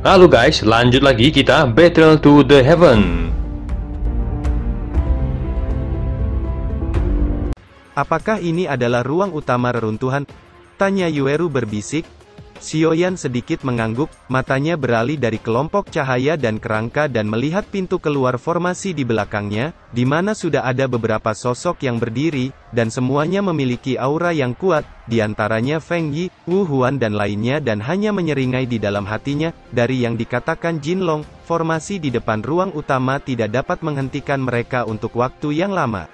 Halo guys, lanjut lagi kita Battle to the Heaven. Apakah ini adalah ruang utama reruntuhan? Tanya Yueru berbisik. Xiaoyan sedikit mengangguk, matanya beralih dari kelompok cahaya dan kerangka dan melihat pintu keluar formasi di belakangnya, di mana sudah ada beberapa sosok yang berdiri, dan semuanya memiliki aura yang kuat, di antaranya Feng Yi, Wu Huan dan lainnya dan hanya menyeringai di dalam hatinya, dari yang dikatakan Jin Long, formasi di depan ruang utama tidak dapat menghentikan mereka untuk waktu yang lama.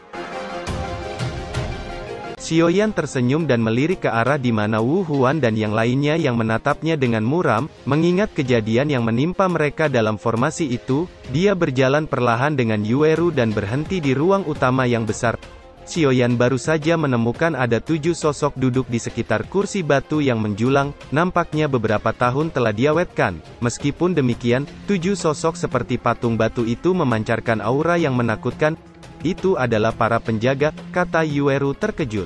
Xiaoyan tersenyum dan melirik ke arah di mana Wu Huan dan yang lainnya yang menatapnya dengan muram, mengingat kejadian yang menimpa mereka dalam formasi itu, dia berjalan perlahan dengan Yueru dan berhenti di ruang utama yang besar. Xiaoyan baru saja menemukan ada 7 sosok duduk di sekitar kursi batu yang menjulang, nampaknya beberapa tahun telah diawetkan. Meskipun demikian, 7 sosok seperti patung batu itu memancarkan aura yang menakutkan. Itu adalah para penjaga, kata Yueru terkejut.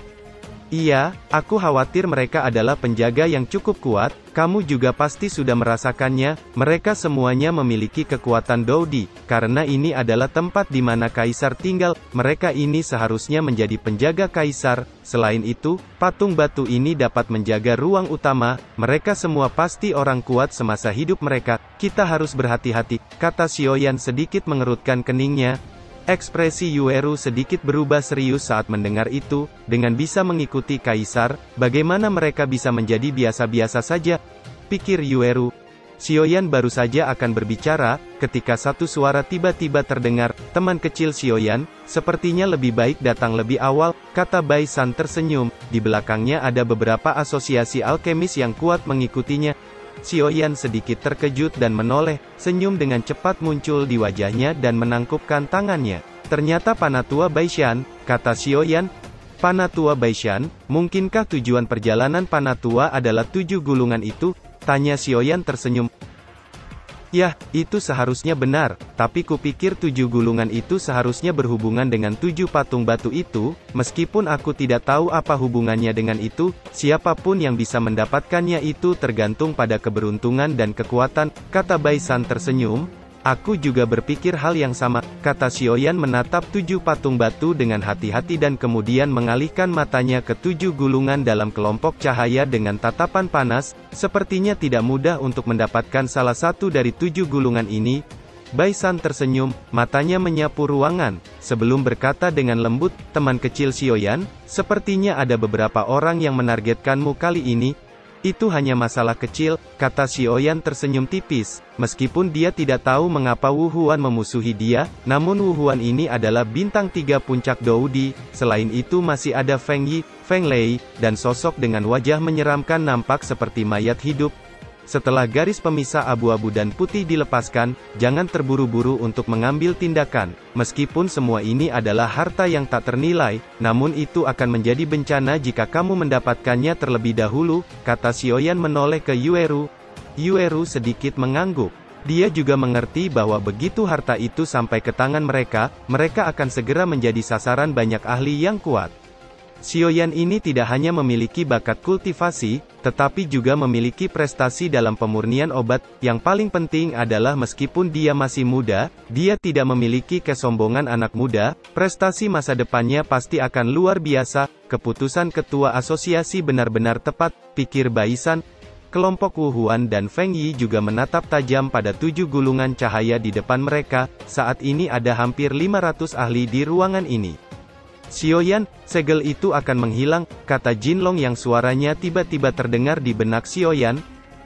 Iya, aku khawatir mereka adalah penjaga yang cukup kuat, kamu juga pasti sudah merasakannya, mereka semuanya memiliki kekuatan Doudi, karena ini adalah tempat di mana Kaisar tinggal, mereka ini seharusnya menjadi penjaga Kaisar, selain itu, patung batu ini dapat menjaga ruang utama, mereka semua pasti orang kuat semasa hidup mereka, kita harus berhati-hati, kata Xiaoyan sedikit mengerutkan keningnya. Ekspresi Yueru sedikit berubah serius saat mendengar itu, dengan bisa mengikuti Kaisar, bagaimana mereka bisa menjadi biasa-biasa saja? Pikir Yueru. Xiaoyan baru saja akan berbicara, ketika satu suara tiba-tiba terdengar, teman kecil Xiaoyan, sepertinya lebih baik datang lebih awal, kata Bai San tersenyum, di belakangnya ada beberapa asosiasi alkemis yang kuat mengikutinya. Xiaoyan sedikit terkejut dan menoleh, senyum dengan cepat muncul di wajahnya dan menangkupkan tangannya. Ternyata Panatua Baishan, kata Xiaoyan. Panatua Baishan, mungkinkah tujuan perjalanan Panatua adalah 7 gulungan itu? Tanya Xiaoyan tersenyum. Yah, itu seharusnya benar, tapi kupikir 7 gulungan itu seharusnya berhubungan dengan 7 patung batu itu, meskipun aku tidak tahu apa hubungannya dengan itu, siapapun yang bisa mendapatkannya itu tergantung pada keberuntungan dan kekuatan, kata Bai San tersenyum. Aku juga berpikir hal yang sama, kata Xiaoyan menatap 7 patung batu dengan hati-hati dan kemudian mengalihkan matanya ke 7 gulungan dalam kelompok cahaya dengan tatapan panas, sepertinya tidak mudah untuk mendapatkan salah satu dari 7 gulungan ini. Bai San tersenyum, matanya menyapu ruangan, sebelum berkata dengan lembut, teman kecil Xiaoyan, sepertinya ada beberapa orang yang menargetkanmu kali ini. Itu hanya masalah kecil, kata Xiaoyan tersenyum tipis, meskipun dia tidak tahu mengapa Wu Huan memusuhi dia, namun Wu Huan ini adalah bintang 3 puncak Doudi, selain itu masih ada Feng Yi, Feng Lei, dan sosok dengan wajah menyeramkan nampak seperti mayat hidup. Setelah garis pemisah abu-abu dan putih dilepaskan, jangan terburu-buru untuk mengambil tindakan. Meskipun semua ini adalah harta yang tak ternilai, namun itu akan menjadi bencana jika kamu mendapatkannya terlebih dahulu, kata Xiaoyan menoleh ke Yueru. Yueru sedikit mengangguk. Dia juga mengerti bahwa begitu harta itu sampai ke tangan mereka, mereka akan segera menjadi sasaran banyak ahli yang kuat. Xiaoyan ini tidak hanya memiliki bakat kultivasi, tetapi juga memiliki prestasi dalam pemurnian obat. Yang paling penting adalah meskipun dia masih muda, dia tidak memiliki kesombongan anak muda, prestasi masa depannya pasti akan luar biasa. Keputusan ketua asosiasi benar-benar tepat, pikir Bai San. Kelompok Wu Huan dan Feng Yi juga menatap tajam pada 7 gulungan cahaya di depan mereka. Saat ini ada hampir 500 ahli di ruangan ini. Xiaoyan, segel itu akan menghilang, kata Jin Long yang suaranya tiba-tiba terdengar di benak Xiaoyan.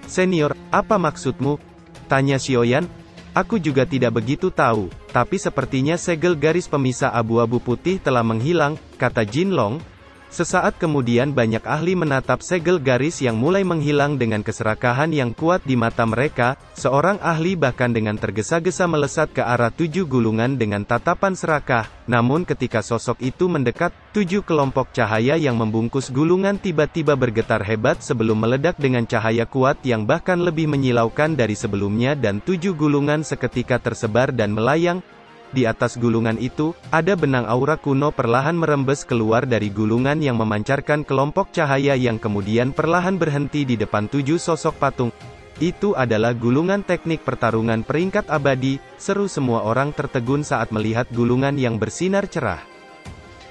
Senior, apa maksudmu? Tanya Xiaoyan. Aku juga tidak begitu tahu, tapi sepertinya segel garis pemisah abu-abu putih telah menghilang, kata Jin Long. Sesaat kemudian banyak ahli menatap segel garis yang mulai menghilang dengan keserakahan yang kuat di mata mereka, seorang ahli bahkan dengan tergesa-gesa melesat ke arah 7 gulungan dengan tatapan serakah, namun ketika sosok itu mendekat, 7 kelompok cahaya yang membungkus gulungan tiba-tiba bergetar hebat sebelum meledak dengan cahaya kuat yang bahkan lebih menyilaukan dari sebelumnya dan 7 gulungan seketika tersebar dan melayang. Di atas gulungan itu, ada benang aura kuno perlahan merembes keluar dari gulungan yang memancarkan kelompok cahaya yang kemudian perlahan berhenti di depan 7 sosok patung. Itu adalah gulungan teknik pertarungan peringkat abadi, seru semua orang tertegun saat melihat gulungan yang bersinar cerah.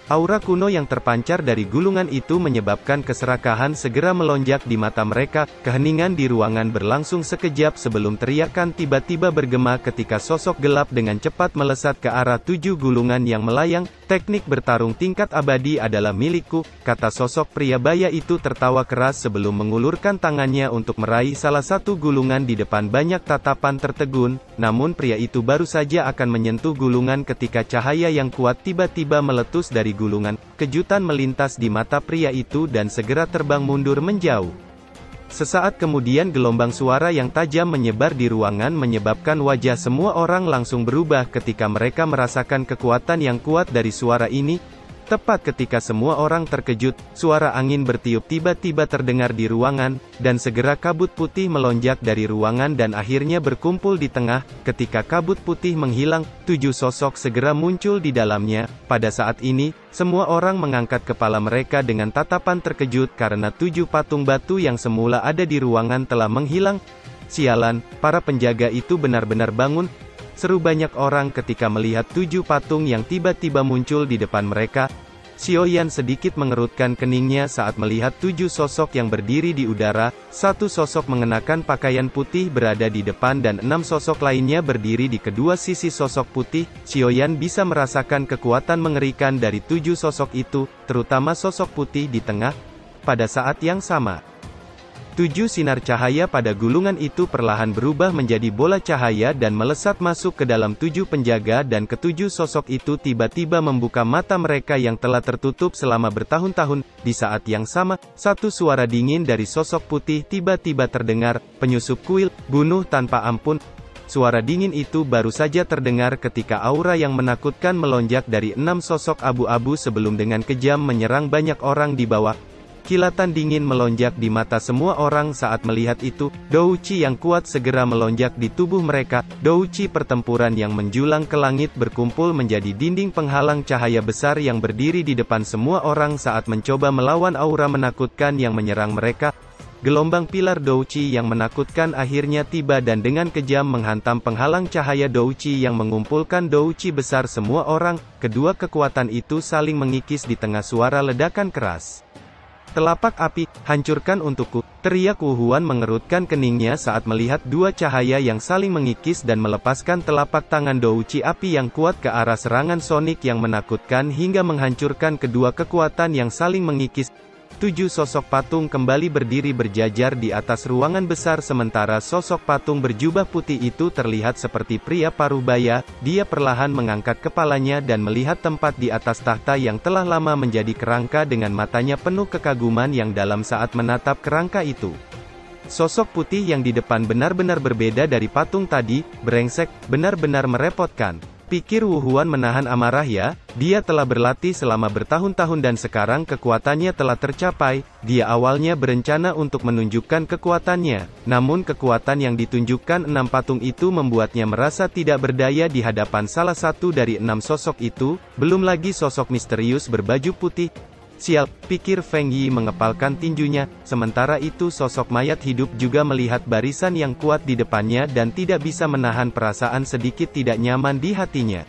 Aura kuno yang terpancar dari gulungan itu menyebabkan keserakahan segera melonjak di mata mereka. Keheningan di ruangan berlangsung sekejap sebelum teriakan tiba-tiba bergema ketika sosok gelap dengan cepat melesat ke arah 7 gulungan yang melayang. Teknik bertarung tingkat abadi adalah milikku, kata sosok pria baya itu tertawa keras sebelum mengulurkan tangannya untuk meraih salah satu gulungan di depan banyak tatapan tertegun. Namun pria itu baru saja akan menyentuh gulungan ketika cahaya yang kuat tiba-tiba meletus dari gulungan. Kejutan melintas di mata pria itu dan segera terbang mundur menjauh. Sesaat kemudian gelombang suara yang tajam menyebar di ruangan menyebabkan wajah semua orang langsung berubah ketika mereka merasakan kekuatan yang kuat dari suara ini. Tepat ketika semua orang terkejut, suara angin bertiup tiba-tiba terdengar di ruangan, dan segera kabut putih melonjak dari ruangan dan akhirnya berkumpul di tengah. Ketika kabut putih menghilang, 7 sosok segera muncul di dalamnya. Pada saat ini, semua orang mengangkat kepala mereka dengan tatapan terkejut karena 7 patung batu yang semula ada di ruangan telah menghilang. Sialan, para penjaga itu benar-benar bangun, seru banyak orang ketika melihat 7 patung yang tiba-tiba muncul di depan mereka. Xiaoyan sedikit mengerutkan keningnya saat melihat 7 sosok yang berdiri di udara. 1 sosok mengenakan pakaian putih berada di depan dan 6 sosok lainnya berdiri di kedua sisi sosok putih. Xiaoyan bisa merasakan kekuatan mengerikan dari 7 sosok itu, terutama sosok putih di tengah. Pada saat yang sama, 7 sinar cahaya pada gulungan itu perlahan berubah menjadi bola cahaya dan melesat masuk ke dalam 7 penjaga dan ke-7 sosok itu tiba-tiba membuka mata mereka yang telah tertutup selama bertahun-tahun. Di saat yang sama, satu suara dingin dari sosok putih tiba-tiba terdengar, penyusup kuil, bunuh tanpa ampun. Suara dingin itu baru saja terdengar ketika aura yang menakutkan melonjak dari 6 sosok abu-abu sebelum dengan kejam menyerang banyak orang di bawah. Kilatan dingin melonjak di mata semua orang saat melihat itu. Douchi yang kuat segera melonjak di tubuh mereka. Douchi pertempuran yang menjulang ke langit berkumpul menjadi dinding penghalang cahaya besar yang berdiri di depan semua orang saat mencoba melawan aura menakutkan yang menyerang mereka. Gelombang pilar Douchi yang menakutkan akhirnya tiba dan dengan kejam menghantam penghalang cahaya Douchi yang mengumpulkan Douchi besar semua orang. Kedua kekuatan itu saling mengikis di tengah suara ledakan keras. Telapak api, hancurkan untukku, teriak Wu Huan mengerutkan keningnya saat melihat 2 cahaya yang saling mengikis dan melepaskan telapak tangan Douchi api yang kuat ke arah serangan Sonic yang menakutkan hingga menghancurkan kedua kekuatan yang saling mengikis. 7 sosok patung kembali berdiri berjajar di atas ruangan besar sementara sosok patung berjubah putih itu terlihat seperti pria parubaya. Dia perlahan mengangkat kepalanya dan melihat tempat di atas tahta yang telah lama menjadi kerangka dengan matanya penuh kekaguman yang dalam saat menatap kerangka itu. Sosok putih yang di depan benar-benar berbeda dari patung tadi, brengsek, benar-benar merepotkan. Pikir Wu Huan menahan amarah ya, dia telah berlatih selama bertahun-tahun dan sekarang kekuatannya telah tercapai. Dia awalnya berencana untuk menunjukkan kekuatannya, namun kekuatan yang ditunjukkan 6 patung itu membuatnya merasa tidak berdaya di hadapan salah satu dari 6 sosok itu, belum lagi sosok misterius berbaju putih. Sial, pikir Feng Yi mengepalkan tinjunya. Sementara itu sosok mayat hidup juga melihat barisan yang kuat di depannya dan tidak bisa menahan perasaan sedikit tidak nyaman di hatinya.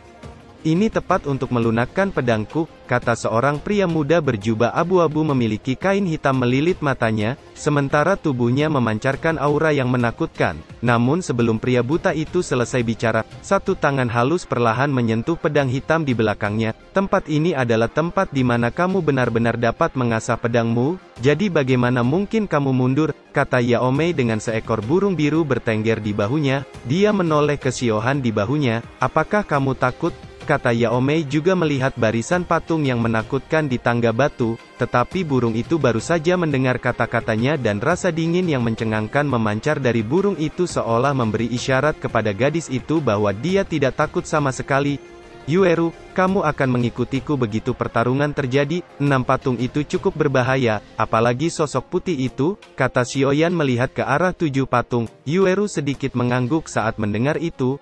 Ini tepat untuk melunakkan pedangku, kata seorang pria muda berjubah abu-abu memiliki kain hitam melilit matanya, sementara tubuhnya memancarkan aura yang menakutkan. Namun sebelum pria buta itu selesai bicara, satu tangan halus perlahan menyentuh pedang hitam di belakangnya. Tempat ini adalah tempat di mana kamu benar-benar dapat mengasah pedangmu, jadi bagaimana mungkin kamu mundur, kata Yao Mei dengan seekor burung biru bertengger di bahunya. Dia menoleh ke Xiaohan di bahunya, apakah kamu takut? Kata Yao Mei juga melihat barisan patung yang menakutkan di tangga batu, tetapi burung itu baru saja mendengar kata-katanya dan rasa dingin yang mencengangkan memancar dari burung itu seolah memberi isyarat kepada gadis itu bahwa dia tidak takut sama sekali. Yueru, kamu akan mengikutiku begitu pertarungan terjadi. 6 patung itu cukup berbahaya, apalagi sosok putih itu, kata Xiaoyan melihat ke arah 7 patung. Yueru sedikit mengangguk saat mendengar itu.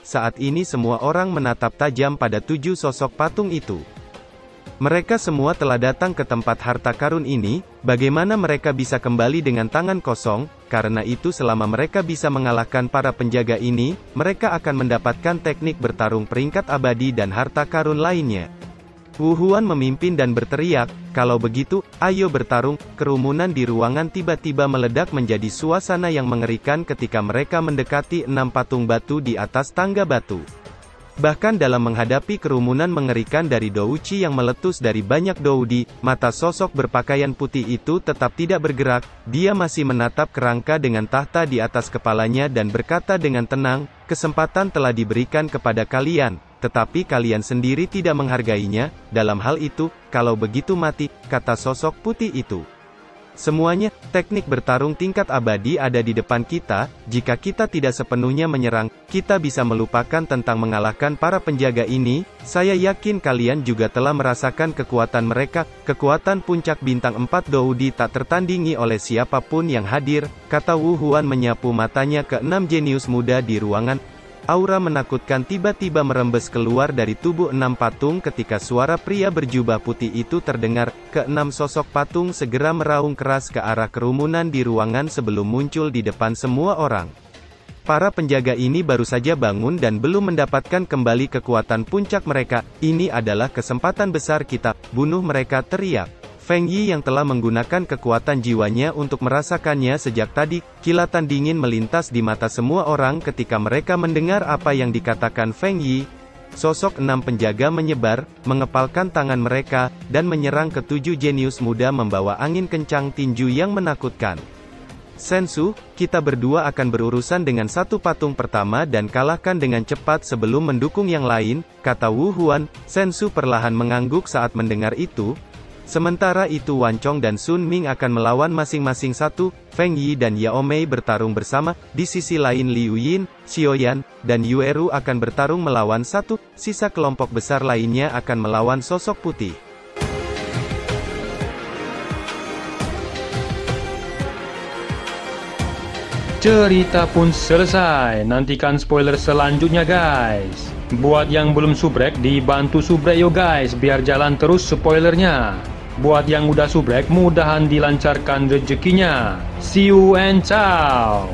Saat ini semua orang menatap tajam pada 7 sosok patung itu. Mereka semua telah datang ke tempat harta karun ini, bagaimana mereka bisa kembali dengan tangan kosong, karena itu selama mereka bisa mengalahkan para penjaga ini, mereka akan mendapatkan teknik bertarung peringkat abadi dan harta karun lainnya. Wu Huan memimpin dan berteriak, "Kalau begitu, ayo bertarung." Kerumunan di ruangan tiba-tiba meledak menjadi suasana yang mengerikan ketika mereka mendekati 6 patung batu di atas tangga batu. Bahkan dalam menghadapi kerumunan mengerikan dari Douchi yang meletus dari banyak doudi, mata sosok berpakaian putih itu tetap tidak bergerak. Dia masih menatap kerangka dengan tahta di atas kepalanya dan berkata dengan tenang, "Kesempatan telah diberikan kepada kalian, tetapi kalian sendiri tidak menghargainya. Dalam hal itu, kalau begitu mati," kata sosok putih itu. "Semuanya, teknik bertarung tingkat abadi ada di depan kita. Jika kita tidak sepenuhnya menyerang, kita bisa melupakan tentang mengalahkan para penjaga ini. Saya yakin kalian juga telah merasakan kekuatan mereka. Kekuatan puncak bintang 4 doudi tak tertandingi oleh siapapun yang hadir," kata Wu Huan menyapu matanya ke 6 jenius muda di ruangan. Aura menakutkan tiba-tiba merembes keluar dari tubuh 6 patung ketika suara pria berjubah putih itu terdengar. Ke-6 sosok patung segera meraung keras ke arah kerumunan di ruangan sebelum muncul di depan semua orang. Para penjaga ini baru saja bangun dan belum mendapatkan kembali kekuatan puncak mereka. "Ini adalah kesempatan besar kita, bunuh mereka," teriak Feng Yi yang telah menggunakan kekuatan jiwanya untuk merasakannya sejak tadi. Kilatan dingin melintas di mata semua orang ketika mereka mendengar apa yang dikatakan Feng Yi. Sosok 6 penjaga menyebar, mengepalkan tangan mereka, dan menyerang ke-7 jenius muda membawa angin kencang tinju yang menakutkan. "Sensu, kita berdua akan berurusan dengan satu patung pertama dan kalahkan dengan cepat sebelum mendukung yang lain," kata Wu Huan. Sensu perlahan mengangguk saat mendengar itu. Sementara itu Wan Chong dan Sun Ming akan melawan masing-masing satu. Feng Yi dan Yao Mei bertarung bersama. Di sisi lain Liu Yin, Xiao Yan, dan Yue Ru akan bertarung melawan satu. Sisa kelompok besar lainnya akan melawan sosok putih. Cerita pun selesai. Nantikan spoiler selanjutnya guys. Buat yang belum subrek, dibantu subrek yo guys, biar jalan terus spoilernya. Buat yang udah subrek, mudahan dilancarkan rezekinya. See you and ciao.